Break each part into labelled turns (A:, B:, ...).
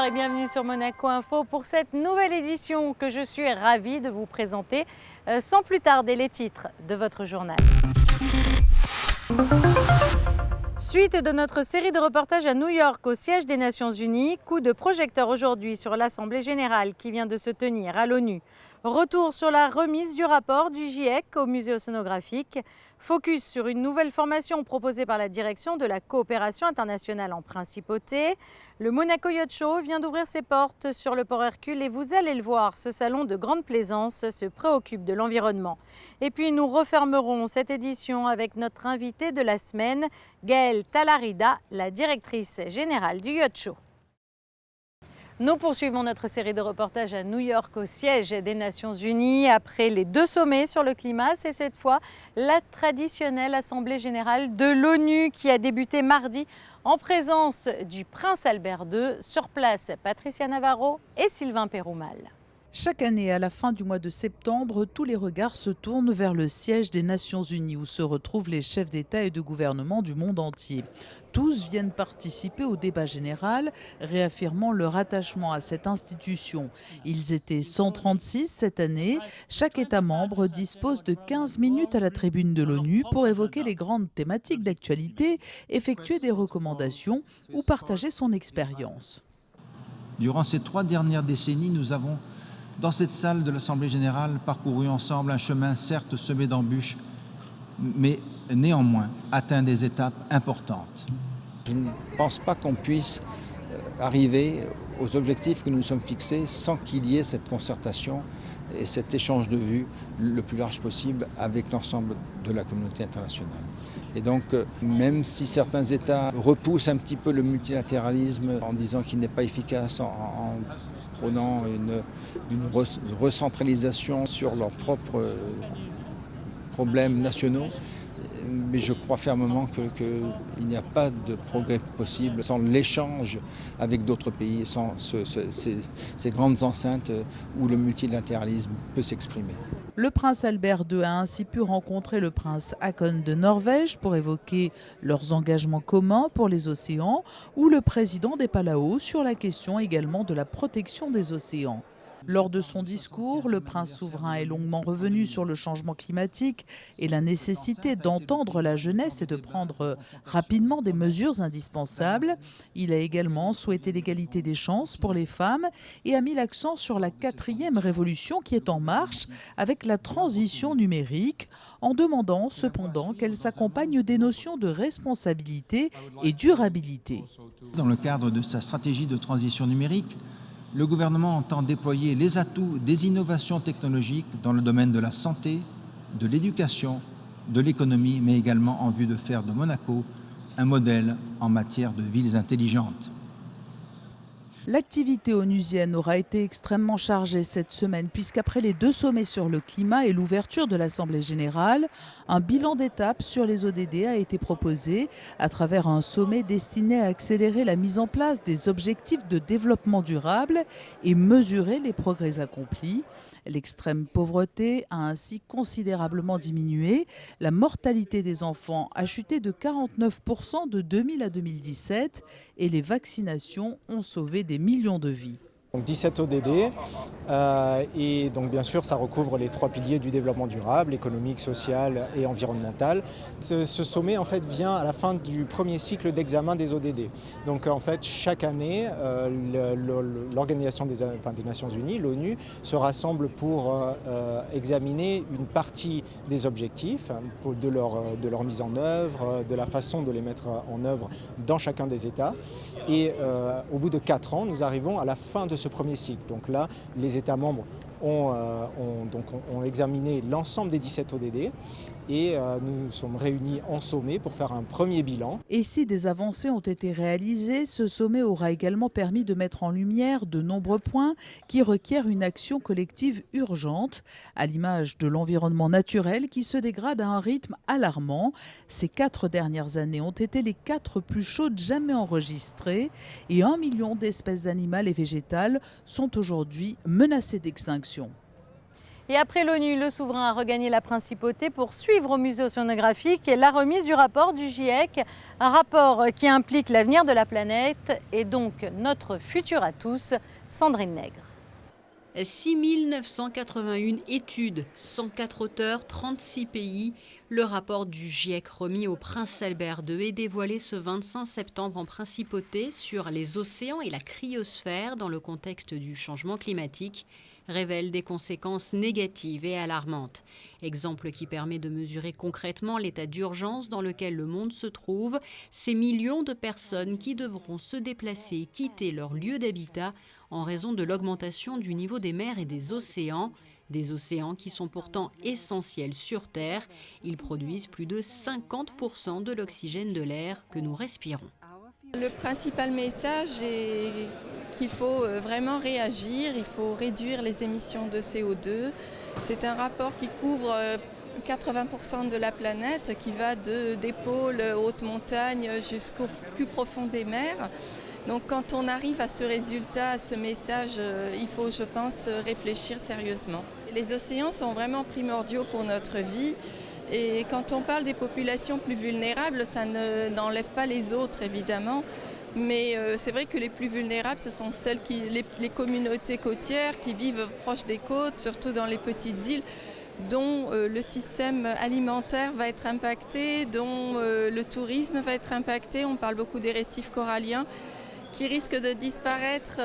A: et bienvenue sur Monaco Info pour cette nouvelle édition que je suis ravie de vous présenter. Sans plus tarder, les titres de votre journal. Suite de notre série de reportages à New York au siège des Nations Unies, coup de projecteur aujourd'hui sur l'Assemblée générale qui vient de se tenir à l'ONU. Retour sur la remise du rapport du GIEC au musée océanographique. Focus sur une nouvelle formation proposée par la direction de la coopération internationale en principauté. Le Monaco Yacht Show vient d'ouvrir ses portes sur le port Hercule et vous allez le voir, ce salon de grande plaisance se préoccupe de l'environnement. Et puis nous refermerons cette édition avec notre invitée de la semaine, Gaëlle Talarida, la directrice générale du Yacht Show. Nous poursuivons notre série de reportages à New York au siège des Nations Unies. Après les deux sommets sur le climat, c'est cette fois la traditionnelle Assemblée générale de l'ONU qui a débuté mardi en présence du prince Albert II. Sur place, Patricia Navarro et Sylvain Péroumal.
B: Chaque année, à la fin du mois de septembre, tous les regards se tournent vers le siège des Nations Unies où se retrouvent les chefs d'État et de gouvernement du monde entier. Tous viennent participer au débat général, réaffirmant leur attachement à cette institution. Ils étaient 136 cette année. Chaque État membre dispose de 15 minutes à la tribune de l'ONU pour évoquer les grandes thématiques d'actualité, effectuer des recommandations ou partager son expérience.
C: Durant ces 3 dernières décennies, nous avons dans cette salle de l'Assemblée générale, parcouru ensemble un chemin certes semé d'embûches, mais néanmoins atteint des étapes importantes.
D: Je ne pense pas qu'on puisse arriver aux objectifs que nous nous sommes fixés sans qu'il y ait cette concertation et cet échange de vues le plus large possible avec l'ensemble de la communauté internationale. Et donc, même si certains États repoussent un petit peu le multilatéralisme en disant qu'il n'est pas efficace, en prônant une recentralisation sur leurs propres problèmes nationaux, mais je crois fermement qu'il n'y a pas de progrès possible sans l'échange avec d'autres pays, sans ces grandes enceintes où le multilatéralisme peut s'exprimer.
B: Le prince Albert II a ainsi pu rencontrer le prince Haakon de Norvège pour évoquer leurs engagements communs pour les océans ou le président des Palau sur la question également de la protection des océans. Lors de son discours, le prince souverain est longuement revenu sur le changement climatique et la nécessité d'entendre la jeunesse et de prendre rapidement des mesures indispensables. Il a également souhaité l'égalité des chances pour les femmes et a mis l'accent sur la 4e révolution qui est en marche avec la transition numérique, en demandant cependant qu'elle s'accompagne des notions de responsabilité et durabilité.
C: Dans le cadre de sa stratégie de transition numérique, le gouvernement entend déployer les atouts des innovations technologiques dans le domaine de la santé, de l'éducation, de l'économie, mais également en vue de faire de Monaco un modèle en matière de villes intelligentes.
B: L'activité onusienne aura été extrêmement chargée cette semaine puisqu'après les 2 sommets sur le climat et l'ouverture de l'Assemblée générale, un bilan d'étape sur les ODD a été proposé à travers un sommet destiné à accélérer la mise en place des objectifs de développement durable et mesurer les progrès accomplis. L'extrême pauvreté a ainsi considérablement diminué. La mortalité des enfants a chuté de 49% de 2000 à 2017 et les vaccinations ont sauvé des millions de vies.
E: Donc 17 ODD et donc bien sûr ça recouvre les 3 piliers du développement durable, économique, social et environnemental. Ce sommet en fait vient à la fin du premier cycle d'examen des ODD. Donc en fait chaque année l'Organisation des Nations Unies, l'ONU, se rassemble pour examiner une partie des objectifs, de leur mise en œuvre, de la façon de les mettre en œuvre dans chacun des États. Et au bout de 4 ans, nous arrivons à la fin de ce premier cycle. Donc là, les États membres ont examiné l'ensemble des 17 ODD et nous sommes réunis en sommet pour faire un premier bilan.
B: Et si des avancées ont été réalisées, ce sommet aura également permis de mettre en lumière de nombreux points qui requièrent une action collective urgente, à l'image de l'environnement naturel qui se dégrade à un rythme alarmant. Ces 4 dernières années ont été les 4 plus chaudes jamais enregistrées et 1 million d'espèces animales et végétales sont aujourd'hui menacées d'extinction.
A: Et après l'ONU, le souverain a regagné la principauté pour suivre au musée océanographique la remise du rapport du GIEC, un rapport qui implique l'avenir de la planète et donc notre futur à tous. Sandrine Nègre.
F: 6 981 études, 104 auteurs, 36 pays. Le rapport du GIEC remis au prince Albert II est dévoilé ce 25 septembre en principauté sur les océans et la cryosphère dans le contexte du changement climatique révèle des conséquences négatives et alarmantes. Exemple qui permet de mesurer concrètement l'état d'urgence dans lequel le monde se trouve, ces millions de personnes qui devront se déplacer et quitter leur lieu d'habitat en raison de l'augmentation du niveau des mers et des océans qui sont pourtant essentiels sur Terre. Ils produisent plus de 50% de l'oxygène de l'air que nous respirons.
G: Le principal message est qu'il faut vraiment réagir, il faut réduire les émissions de CO2. C'est un rapport qui couvre 80% de la planète, qui va des pôles, hautes montagnes jusqu'au plus profond des mers. Donc quand on arrive à ce résultat, à ce message, il faut, je pense, réfléchir sérieusement. Les océans sont vraiment primordiaux pour notre vie. Et quand on parle des populations plus vulnérables, ça n'enlève pas les autres, évidemment. Mais c'est vrai que les plus vulnérables, ce sont les communautés côtières qui vivent proches des côtes, surtout dans les petites îles, dont le système alimentaire va être impacté, dont le tourisme va être impacté. On parle beaucoup des récifs coralliens qui risquent de disparaître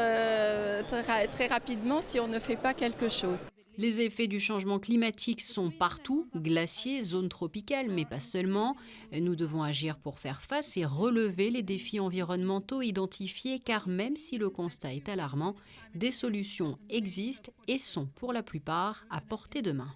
G: très rapidement si on ne fait pas quelque chose.
F: Les effets du changement climatique sont partout, glaciers, zones tropicales, mais pas seulement. Nous devons agir pour faire face et relever les défis environnementaux identifiés, car même si le constat est alarmant, des solutions existent et sont pour la plupart à portée de main.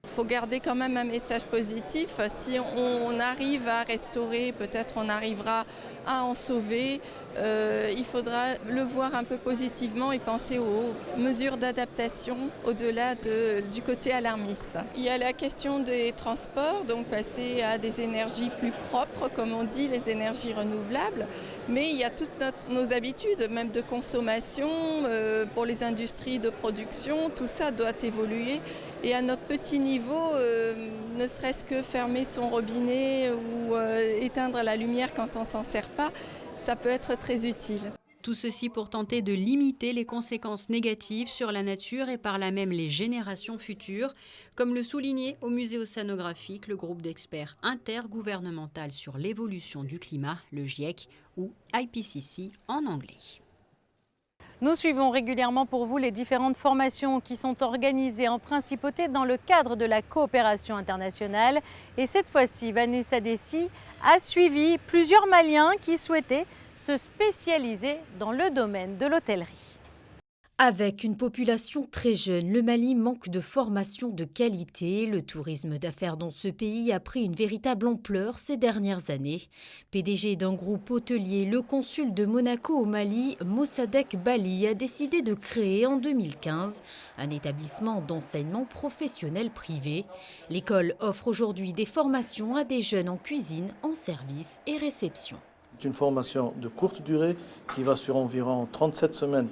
G: Il faut garder quand même un message positif. Si on arrive à restaurer, peut-être on arrivera à en sauver. Il faudra le voir un peu positivement et penser aux mesures d'adaptation au-delà du côté alarmiste. Il y a la question des transports, donc passer à des énergies plus propres, comme on dit, les énergies renouvelables. Mais il y a toutes nos habitudes, même de consommation, pour les industries de production, tout ça doit évoluer. Et à notre petit niveau, ne serait-ce que fermer son robinet ou éteindre la lumière quand on ne s'en sert pas, ça peut être très utile.
F: Tout ceci pour tenter de limiter les conséquences négatives sur la nature et par là même les générations futures, comme le soulignait au musée océanographique le groupe d'experts intergouvernemental sur l'évolution du climat, le GIEC ou IPCC en anglais.
A: Nous suivons régulièrement pour vous les différentes formations qui sont organisées en principauté dans le cadre de la coopération internationale. Et cette fois-ci, Vanessa Dessy a suivi plusieurs Maliens qui souhaitaient se spécialiser dans le domaine de l'hôtellerie.
H: Avec une population très jeune, le Mali manque de formation de qualité. Le tourisme d'affaires dans ce pays a pris une véritable ampleur ces dernières années. PDG d'un groupe hôtelier, le consul de Monaco au Mali, Mossadegh Bali, a décidé de créer en 2015 un établissement d'enseignement professionnel privé. L'école offre aujourd'hui des formations à des jeunes en cuisine, en service et réception.
I: C'est une formation de courte durée qui va sur environ 37 semaines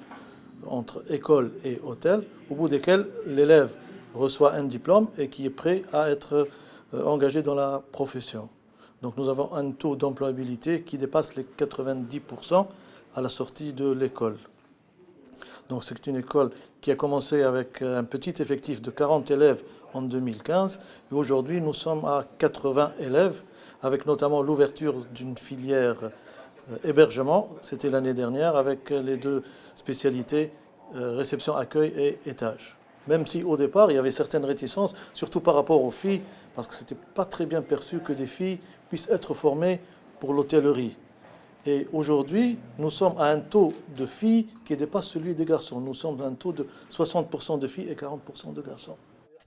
I: entre école et hôtel, au bout desquels l'élève reçoit un diplôme et qui est prêt à être engagé dans la profession. Donc nous avons un taux d'employabilité qui dépasse les 90% à la sortie de l'école. Donc c'est une école qui a commencé avec un petit effectif de 40 élèves en 2015 et aujourd'hui nous sommes à 80 élèves avec notamment l'ouverture d'une filière hébergement, c'était l'année dernière, avec les deux spécialités, réception, accueil et étage. Même si au départ, il y avait certaines réticences, surtout par rapport aux filles, parce que ce n'était pas très bien perçu que des filles puissent être formées pour l'hôtellerie. Et aujourd'hui, nous sommes à un taux de filles qui dépasse celui des garçons. Nous sommes à un taux de 60% de filles et 40% de garçons.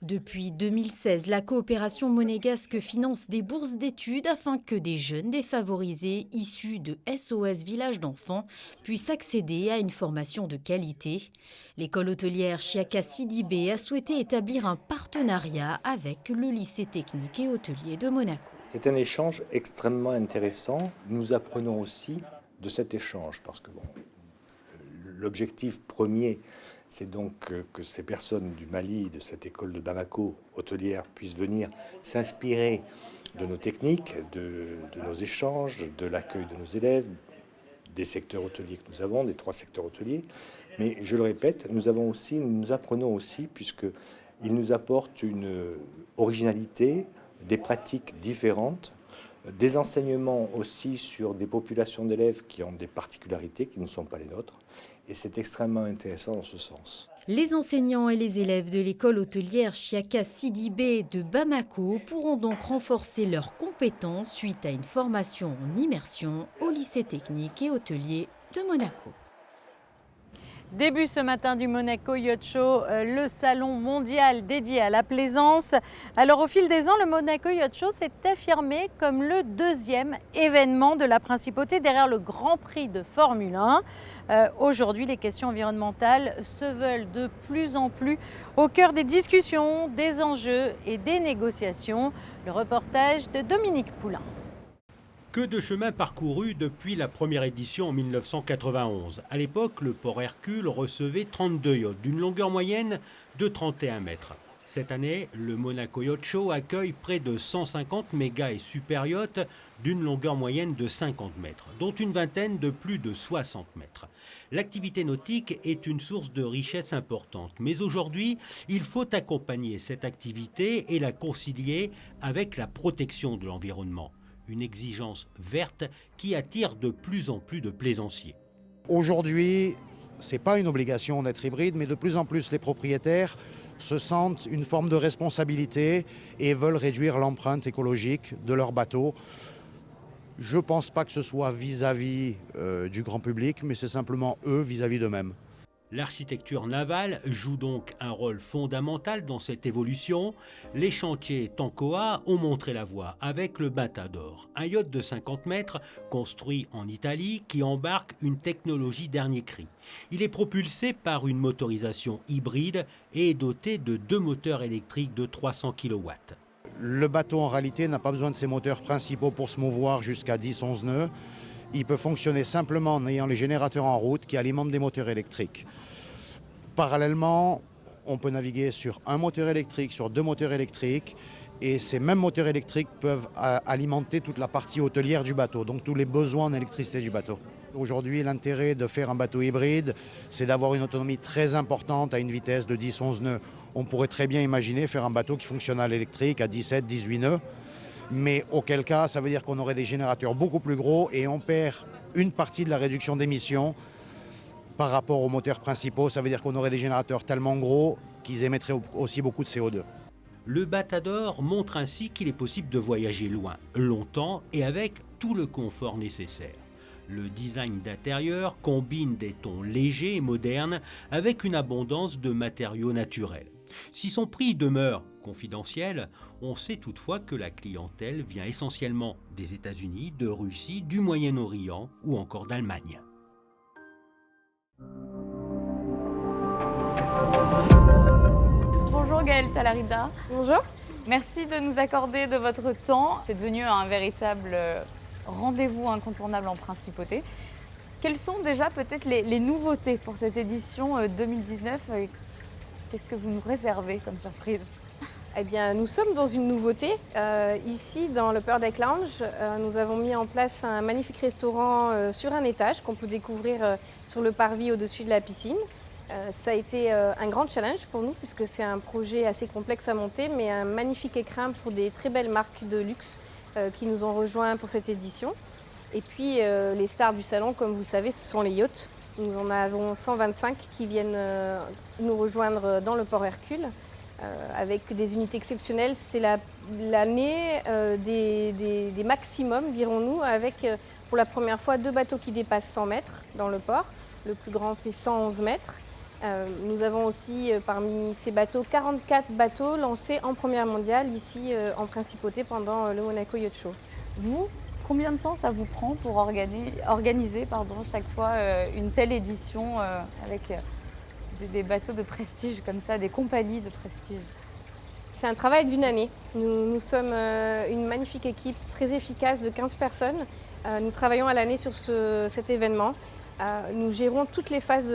H: Depuis 2016, la coopération monégasque finance des bourses d'études afin que des jeunes défavorisés issus de SOS Village d'enfants puissent accéder à une formation de qualité. L'école hôtelière Chiaka Sidibé a souhaité établir un partenariat avec le lycée technique et hôtelier de Monaco.
J: C'est un échange extrêmement intéressant. Nous apprenons aussi de cet échange parce que l'objectif premier C'est donc que ces personnes du Mali, de cette école de Bamako hôtelière, puissent venir s'inspirer de nos techniques, de nos échanges, de l'accueil de nos élèves, des secteurs hôteliers que nous avons, des 3 secteurs hôteliers. Mais je le répète, nous apprenons aussi, puisqu'ils nous apportent une originalité, des pratiques différentes, des enseignements aussi sur des populations d'élèves qui ont des particularités qui ne sont pas les nôtres. Et c'est extrêmement intéressant dans ce sens.
H: Les enseignants et les élèves de l'école hôtelière Chiaka Sidibé de Bamako pourront donc renforcer leurs compétences suite à une formation en immersion au lycée technique et hôtelier de Monaco.
A: Début ce matin du Monaco Yacht Show, le salon mondial dédié à la plaisance. Alors au fil des ans, le Monaco Yacht Show s'est affirmé comme le 2e événement de la principauté derrière le Grand Prix de Formule 1. Aujourd'hui, les questions environnementales se veulent de plus en plus au cœur des discussions, des enjeux et des négociations. Le reportage de Dominique Poulain.
K: Que de chemin parcouru depuis la première édition en 1991. À l'époque, le port Hercule recevait 32 yachts d'une longueur moyenne de 31 mètres. Cette année, le Monaco Yacht Show accueille près de 150 méga et super yachts d'une longueur moyenne de 50 mètres, dont une vingtaine de plus de 60 mètres. L'activité nautique est une source de richesse importante, mais aujourd'hui, il faut accompagner cette activité et la concilier avec la protection de l'environnement. Une exigence verte qui attire de plus en plus de plaisanciers.
L: Aujourd'hui, ce n'est pas une obligation d'être hybride, mais de plus en plus les propriétaires se sentent une forme de responsabilité et veulent réduire l'empreinte écologique de leur bateau. Je ne pense pas que ce soit vis-à-vis du grand public, mais c'est simplement eux vis-à-vis d'eux-mêmes.
K: L'architecture navale joue donc un rôle fondamental dans cette évolution. Les chantiers Tancoa ont montré la voie avec le Matador, un yacht de 50 mètres construit en Italie qui embarque une technologie dernier cri. Il est propulsé par une motorisation hybride et est doté de 2 moteurs électriques de 300 kW.
L: Le bateau en réalité n'a pas besoin de ses moteurs principaux pour se mouvoir jusqu'à 10-11 nœuds. Il peut fonctionner simplement en ayant les générateurs en route qui alimentent des moteurs électriques. Parallèlement, on peut naviguer sur un moteur électrique, sur 2 moteurs électriques, et ces mêmes moteurs électriques peuvent alimenter toute la partie hôtelière du bateau, donc tous les besoins en électricité du bateau. Aujourd'hui, l'intérêt de faire un bateau hybride, c'est d'avoir une autonomie très importante à une vitesse de 10-11 nœuds. On pourrait très bien imaginer faire un bateau qui fonctionne à l'électrique à 17-18 nœuds. Mais auquel cas, ça veut dire qu'on aurait des générateurs beaucoup plus gros et on perd une partie de la réduction d'émissions par rapport aux moteurs principaux. Ça veut dire qu'on aurait des générateurs tellement gros qu'ils émettraient aussi beaucoup de CO2.
K: Le Matador montre ainsi qu'il est possible de voyager loin, longtemps et avec tout le confort nécessaire. Le design d'intérieur combine des tons légers et modernes avec une abondance de matériaux naturels. Si son prix demeure confidentiel, on sait toutefois que la clientèle vient essentiellement des États-Unis, de Russie, du Moyen-Orient ou encore d'Allemagne.
M: Bonjour Gaëlle Talarida.
N: Bonjour.
M: Merci de nous accorder de votre temps. C'est devenu un véritable rendez-vous incontournable en principauté. Quelles sont déjà peut-être les nouveautés pour cette édition 2019 ? Qu'est-ce que vous nous réservez comme surprise ?
N: Eh bien, nous sommes dans une nouveauté. Ici, dans le Pearl Deck Lounge, nous avons mis en place un magnifique restaurant sur un étage qu'on peut découvrir sur le parvis au-dessus de la piscine. Ça a été un grand challenge pour nous puisque c'est un projet assez complexe à monter, mais un magnifique écrin pour des très belles marques de luxe qui nous ont rejoints pour cette édition. Et puis, les stars du salon, comme vous le savez, ce sont les yachts. Nous en avons 125 qui viennent nous rejoindre dans le port Hercule avec des unités exceptionnelles. C'est l'année des maximums, dirons-nous, avec pour la première fois 2 bateaux qui dépassent 100 mètres dans le port. Le plus grand fait 111 mètres. Nous avons aussi parmi ces bateaux 44 bateaux lancés en première mondiale ici en principauté pendant le Monaco Yacht Show.
M: Vous, combien de temps ça vous prend pour organiser chaque fois une telle édition avec des bateaux de prestige comme ça, des compagnies de prestige ?
N: C'est un travail d'une année. Nous sommes une magnifique équipe très efficace de 15 personnes. Nous travaillons à l'année sur cet événement. Nous gérons toutes les phases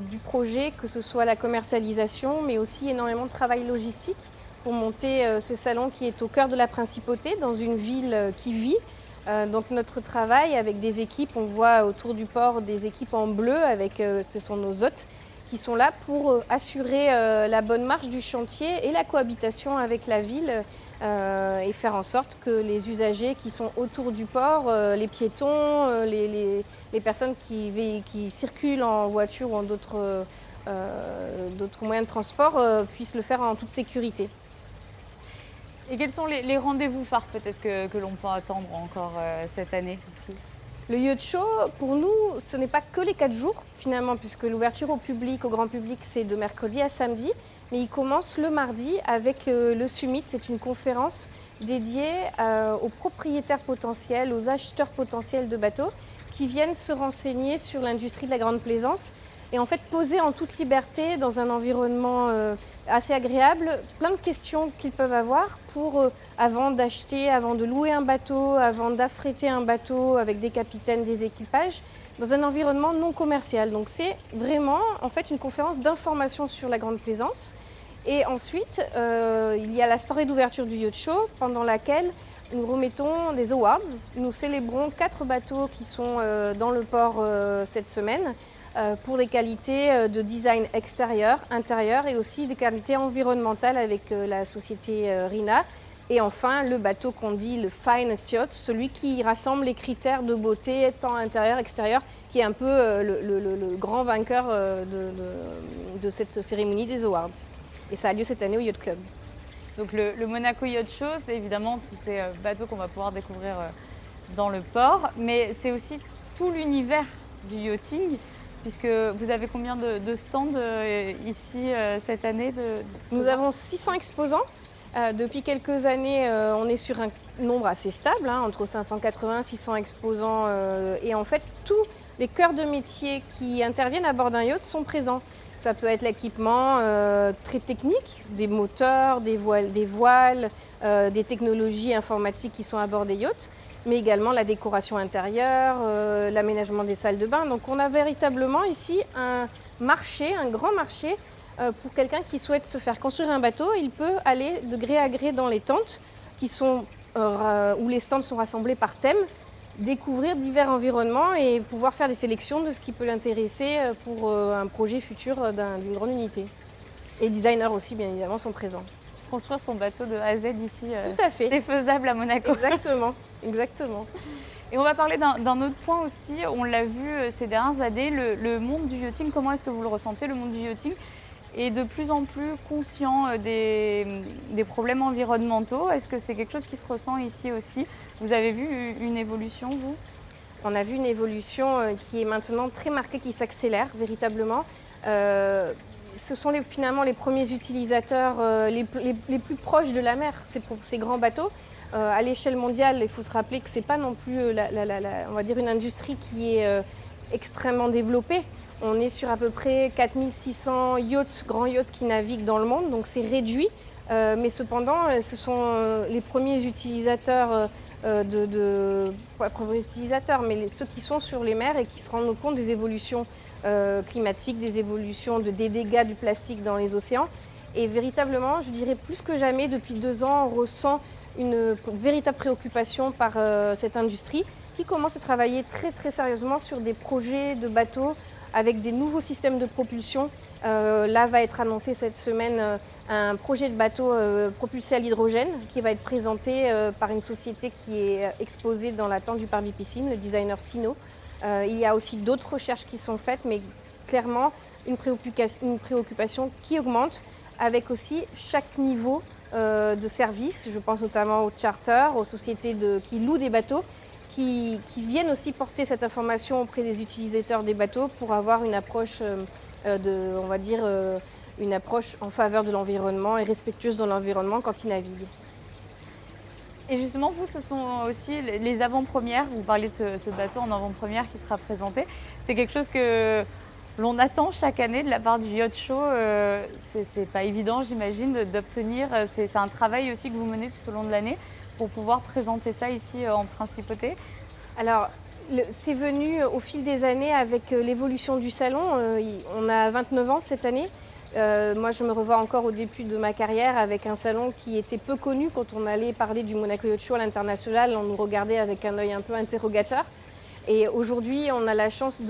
N: du projet, que ce soit la commercialisation, mais aussi énormément de travail logistique pour monter ce salon qui est au cœur de la Principauté, dans une ville qui vit. Donc notre travail avec des équipes, on voit autour du port des équipes en bleu, ce sont nos hôtes, qui sont là pour assurer la bonne marche du chantier et la cohabitation avec la ville et faire en sorte que les usagers qui sont autour du port, les piétons, les personnes qui circulent en voiture ou en d'autres moyens de transport puissent le faire en toute sécurité.
M: Et quels sont les rendez-vous phares peut-être que l'on peut attendre encore cette année ici ?
N: Le Yacht Show, pour nous, ce n'est pas que les 4 jours, finalement, puisque l'ouverture au public, au grand public, c'est de mercredi à samedi. Mais il commence le mardi avec le Summit. C'est une conférence dédiée aux propriétaires potentiels, aux acheteurs potentiels de bateaux qui viennent se renseigner sur l'industrie de la grande plaisance et en fait poser en toute liberté dans un environnement assez agréable plein de questions qu'ils peuvent avoir avant d'acheter, avant de louer un bateau, avant d'affréter un bateau avec des capitaines, des équipages, dans un environnement non commercial. Donc c'est vraiment en fait une conférence d'information sur la grande plaisance. Et ensuite, il y a la soirée d'ouverture du Yacht Show pendant laquelle nous remettons des awards. Nous célébrons 4 bateaux qui sont dans le port cette semaine pour des qualités de design extérieur, intérieur et aussi des qualités environnementales avec la société RINA. Et enfin, le bateau qu'on dit le Finest Yacht, celui qui rassemble les critères de beauté, tant intérieur, extérieur, qui est un peu le grand vainqueur de cette cérémonie des awards. Et ça a lieu cette année au Yacht Club.
M: Donc le Monaco Yacht Show, c'est évidemment tous ces bateaux qu'on va pouvoir découvrir dans le port, mais c'est aussi tout l'univers du yachting, puisque vous avez combien de stands ici cette année
N: Nous avons 600 exposants. Depuis quelques années, on est sur un nombre assez stable, entre 580 et 600 exposants. Et en fait, tous les cœurs de métier qui interviennent à bord d'un yacht sont présents. Ça peut être l'équipement très technique, des moteurs, des voiles, des technologies informatiques qui sont à bord des yachts, mais également la décoration intérieure, l'aménagement des salles de bain. Donc on a véritablement ici un marché, un grand marché, pour quelqu'un qui souhaite se faire construire un bateau. Il peut aller de gré à gré dans les tentes où les stands sont rassemblés par thème, découvrir divers environnements et pouvoir faire des sélections de ce qui peut l'intéresser pour un projet futur d'une grande unité. Et designers aussi, bien évidemment, sont présents.
M: Construire son bateau de A à Z ici,
N: tout à fait.
M: C'est faisable à Monaco.
N: Exactement, exactement.
M: Et on va parler d'un autre point aussi, on l'a vu ces dernières années, le monde du yachting, comment est-ce que vous le ressentez, le monde du yachting est de plus en plus conscient des problèmes environnementaux. Est-ce que c'est quelque chose qui se ressent ici aussi? Vous avez vu une évolution, vous?
N: On a vu une évolution qui est maintenant très marquée, qui s'accélère véritablement. Ce sont finalement les premiers utilisateurs les plus proches de la mer, ces grands bateaux. À l'échelle mondiale, il faut se rappeler que ce n'est pas non plus on va dire une industrie qui est extrêmement développée. On est sur à peu près 4600 grands yachts qui naviguent dans le monde, donc c'est réduit. Mais cependant, ce sont les premiers utilisateurs, pas les premiers utilisateurs, mais ceux qui sont sur les mers et qui se rendent compte des évolutions climatiques, des évolutions des dégâts du plastique dans les océans. Et véritablement, je dirais plus que jamais, depuis 2 ans, on ressent une véritable préoccupation par cette industrie qui commence à travailler très très sérieusement sur des projets de bateaux avec des nouveaux systèmes de propulsion. Là va être annoncé cette semaine un projet de bateau propulsé à l'hydrogène qui va être présenté par une société qui est exposée dans la tente du Parvis Piscine, le designer Sino. Il y a aussi d'autres recherches qui sont faites, mais clairement une préoccupation qui augmente avec aussi chaque niveau de service. Je pense notamment aux charters, aux sociétés qui louent des bateaux, qui viennent aussi porter cette information auprès des utilisateurs des bateaux pour avoir une approche, on va dire, une approche en faveur de l'environnement et respectueuse de l'environnement quand ils naviguent.
M: Et justement, vous, ce sont aussi les avant-premières. Vous parlez de ce bateau en avant-première qui sera présenté. C'est quelque chose que l'on attend chaque année de la part du Yacht Show. C'est pas évident, j'imagine, d'obtenir. C'est un travail aussi que vous menez tout au long de l'année pour pouvoir présenter ça ici en Principauté.
N: Alors, C'est venu au fil des années avec l'évolution du salon. On a 29 ans cette année. Moi, je me revois encore au début de ma carrière avec un salon qui était peu connu. Quand on allait parler du Monaco Yacht Show à l'international, on nous regardait avec un œil un peu interrogateur. Et aujourd'hui, on a la chance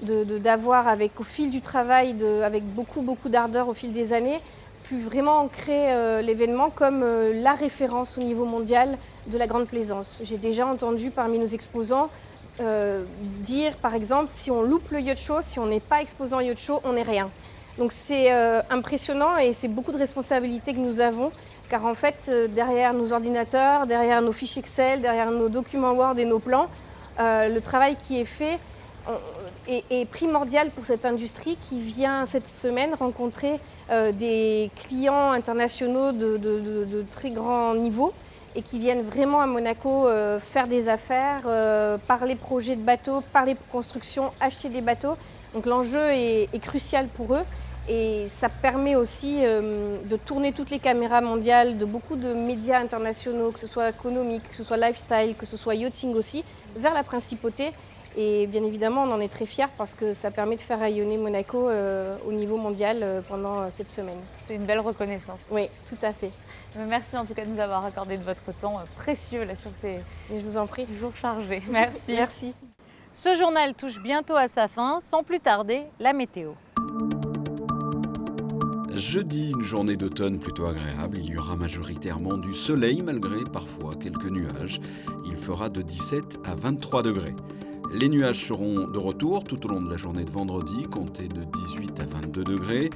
N: d'avoir, au fil du travail, avec beaucoup d'ardeur au fil des années, pu vraiment ancrer l'événement comme la référence au niveau mondial de la grande plaisance. J'ai déjà entendu parmi nos exposants dire, par exemple, si on loupe le Yacht Show, si on n'est pas exposant au Yacht Show, on n'est rien. Donc c'est impressionnant et c'est beaucoup de responsabilités que nous avons, car en fait, derrière nos ordinateurs, derrière nos fiches Excel, derrière nos documents Word et nos plans, le travail qui est fait est primordial pour cette industrie qui vient cette semaine rencontrer des clients internationaux de très grand niveau et qui viennent vraiment à Monaco faire des affaires, parler projets de bateaux, parler construction, acheter des bateaux. Donc l'enjeu est crucial pour eux et ça permet aussi de tourner toutes les caméras mondiales de beaucoup de médias internationaux, que ce soit économique, que ce soit lifestyle, que ce soit yachting aussi, vers la principauté. Et bien évidemment, on en est très fiers parce que ça permet de faire rayonner Monaco au niveau mondial pendant cette semaine.
M: C'est une belle reconnaissance.
N: Oui, tout à fait.
M: Merci en tout cas de nous avoir accordé de votre temps précieux là, sur ces
N: Et je vous en prie.
M: jours chargés. Merci.
N: Merci.
A: Ce journal touche bientôt à sa fin, sans plus tarder, la météo.
O: Jeudi, une journée d'automne plutôt agréable. Il y aura majoritairement du soleil malgré parfois quelques nuages. Il fera de 17 à 23 degrés. Les nuages seront de retour tout au long de la journée de vendredi, comptez de 18 à 22 degrés.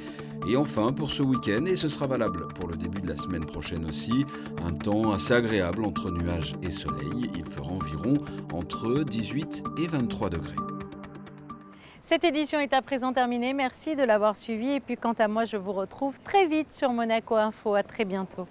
O: Et enfin, pour ce week-end, et ce sera valable pour le début de la semaine prochaine aussi, un temps assez agréable entre nuages et soleil. Il fera environ entre 18 et 23 degrés.
A: Cette édition est à présent terminée. Merci de l'avoir suivie. Et puis quant à moi, je vous retrouve très vite sur Monaco Info. À très bientôt.